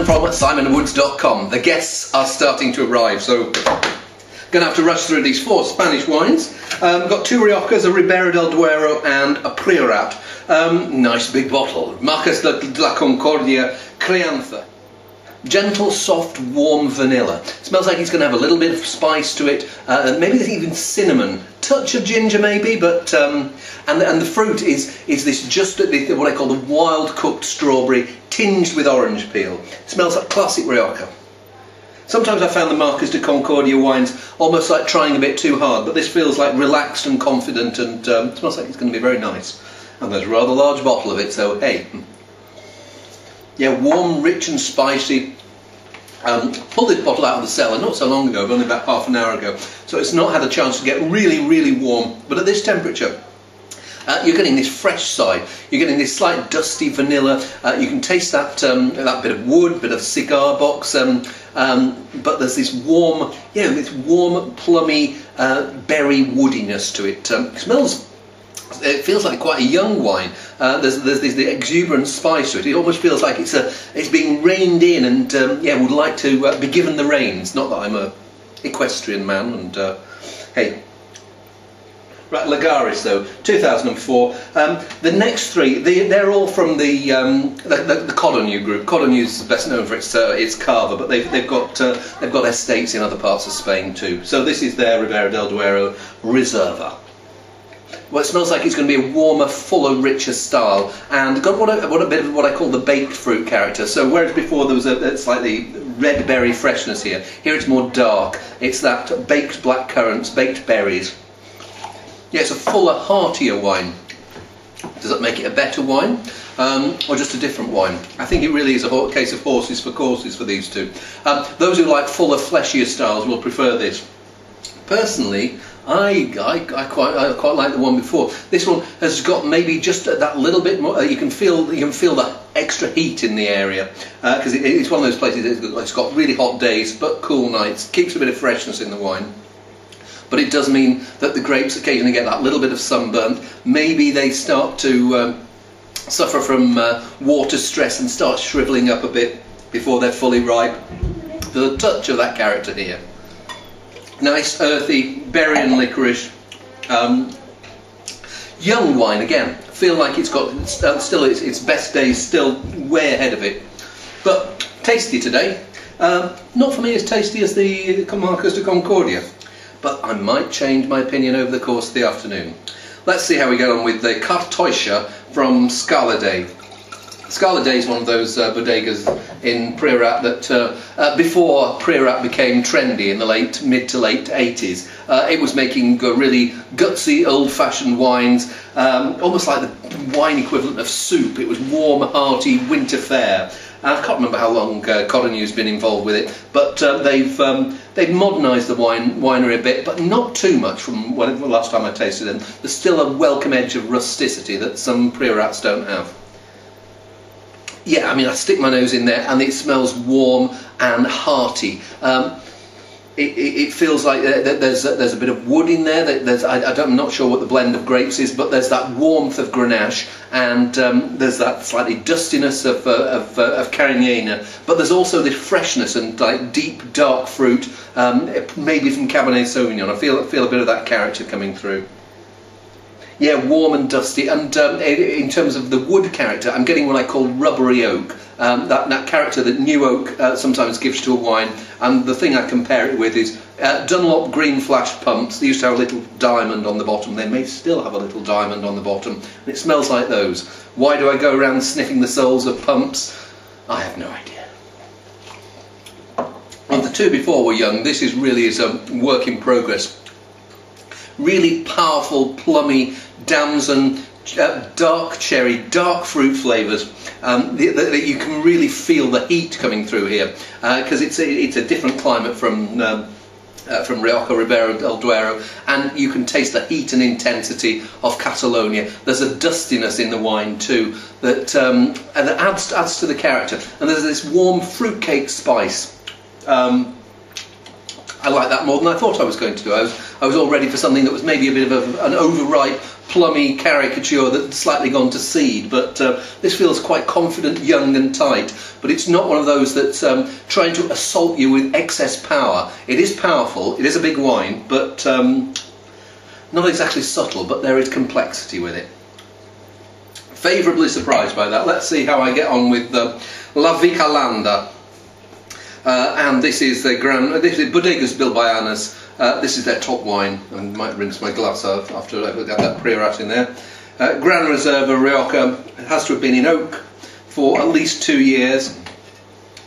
Simon from simonwoods.com. The guests are starting to arrive, so going to have to rush through these 4 Spanish wines. We've got 2 Riojas, a Ribera del Duero and a Priorat. Nice big bottle. Marcas de la Concordia Crianza. Gentle, soft, warm vanilla. Smells like it's going to have a little bit of spice to it, maybe even cinnamon, touch of ginger maybe, but and the fruit is this just what I call the wild cooked strawberry tinged with orange peel. It smells like classic Rioja. Sometimes I found the Marcas de Concordia wines almost like trying a bit too hard, but this feels like relaxed and confident, and smells like it's going to be very nice. And there's a rather large bottle of it, so hey. Yeah, warm, rich and spicy. Pulled this bottle out of the cellar not so long ago, only about half an hour ago, so it's not had a chance to get really warm, but at this temperature you're getting this fresh side, you're getting this slight dusty vanilla, you can taste that that bit of wood, bit of cigar box, but there's this warm, this warm plummy berry woodiness to it. It feels like quite a young wine. There's the exuberant spice to it. It almost feels like it's being reined in, and would like to be given the reins. Not that I'm a equestrian man, and hey. Right, Lagares though, 2004. The next 3, they're all from the Codorniu group. Codorniu is best known for its cava, but they've got estates in other parts of Spain too. So this is their Ribera del Duero Reserva. Well, it smells like it's going to be a warmer, fuller, richer style, and got a bit of what I call the baked fruit character. So whereas before there was a slightly red berry freshness here it's more dark. It's that baked black currants, baked berries. Yeah, it's a fuller, heartier wine. Does that make it a better wine, or just a different wine? I think it really is a case of horses for courses for these two. Those who like fuller, fleshier styles will prefer this. Personally, I quite like the one before. This one has got maybe just that little bit more. You can feel that extra heat in the area, because it's one of those places it's got really hot days but cool nights. Keeps a bit of freshness in the wine. But it does mean that the grapes occasionally get that little bit of sunburn. Maybe they start to suffer from water stress and start shrivelling up a bit before they're fully ripe. There's a touch of that character here. Nice, earthy, berry and licorice. Young wine again. Feel like it's got still its best days still way ahead of it. But tasty today. Not for me as tasty as the Marcas de Concordia. But I might change my opinion over the course of the afternoon. Let's see how we get on with the Cartoixa from Scala Dei. Scala Dei is one of those bodegas in Priorat that before Priorat became trendy in the mid to late 80s, it was making really gutsy, old-fashioned wines, almost like the wine equivalent of soup. It was warm, hearty, winter fare. I can't remember how long Codorniu's been involved with it, but they've modernised the winery a bit, but not too much from the last time I tasted them. There's still a welcome edge of rusticity that some Priorats don't have. Yeah, I mean, I stick my nose in there and it smells warm and hearty. It feels like there's a bit of wood in there. I'm not sure what the blend of grapes is, but there's that warmth of Grenache, and there's that slightly dustiness of Carignana. But there's also this freshness and like deep dark fruit, maybe from Cabernet Sauvignon. I feel a bit of that character coming through. Yeah, warm and dusty, and in terms of the wood character, I'm getting what I call rubbery oak. That character that new oak sometimes gives to a wine, and the thing I compare it with is Dunlop green flash pumps. They used to have a little diamond on the bottom. They may still have a little diamond on the bottom, and it smells like those. Why do I go around sniffing the soles of pumps? I have no idea. And the 2 before were young. This is a work in progress. Really powerful, plummy, damson, dark cherry, dark fruit flavours. That you can really feel the heat coming through here, because it's a different climate from Rioja, Ribera del Duero, and you can taste the heat and intensity of Catalonia. There's a dustiness in the wine too that adds to the character, and there's this warm fruitcake spice. I like that more than I thought I was going to do. I was all ready for something that was maybe a bit of an overripe plummy caricature that's slightly gone to seed, but this feels quite confident, young and tight, but it's not one of those that's trying to assault you with excess power. It is powerful, it is a big wine, but not exactly subtle, but there is complexity with it. Favourably surprised by that. Let's see how I get on with La Vicalanda. And this is the this is Bodegas Bilbayanas. This is their top wine. I might rinse my glass out after I've got that Priorat in there. Gran Reserva Rioja. It has to have been in oak for at least 2 years.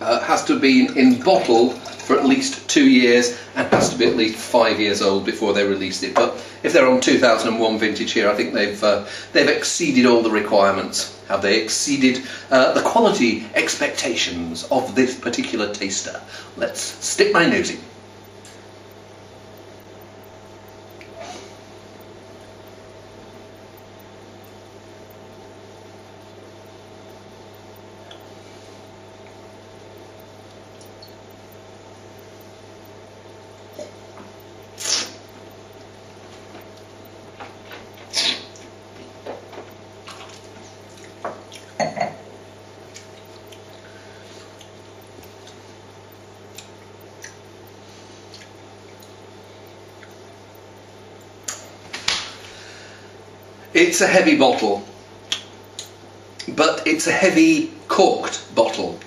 Has to have been in bottle for at least 2 years, and has to be at least 5 years old before they released it. But if they're on 2001 vintage here, I think they've exceeded all the requirements. Have they exceeded the quality expectations of this particular taster? Let's stick my nose in. It's a heavy bottle, but it's a heavy corked bottle.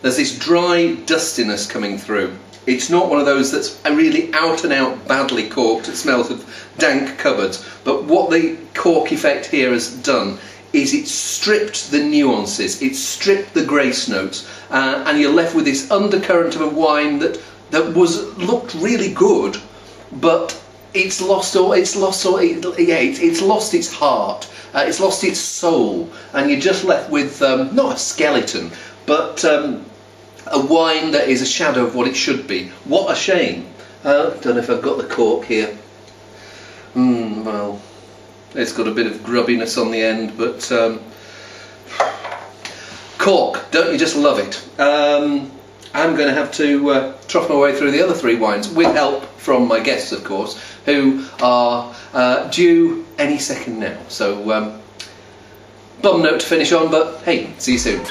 There's this dry dustiness coming through. It's not one of those that's really out and out badly corked. It smells of dank cupboards. But what the cork effect here has done is it's stripped the nuances, it's stripped the grace notes, and you're left with this undercurrent of a wine that looked really good, but it's lost its heart, it's lost its soul, and you're just left with not a skeleton, but a wine that is a shadow of what it should be. What a shame. Don't know if I've got the cork here. Well, it's got a bit of grubbiness on the end, but cork, don't you just love it? I'm going to have to trough my way through the other 3 wines, with help from my guests, of course, who are due any second now. So, bum note to finish on, but hey, see you soon.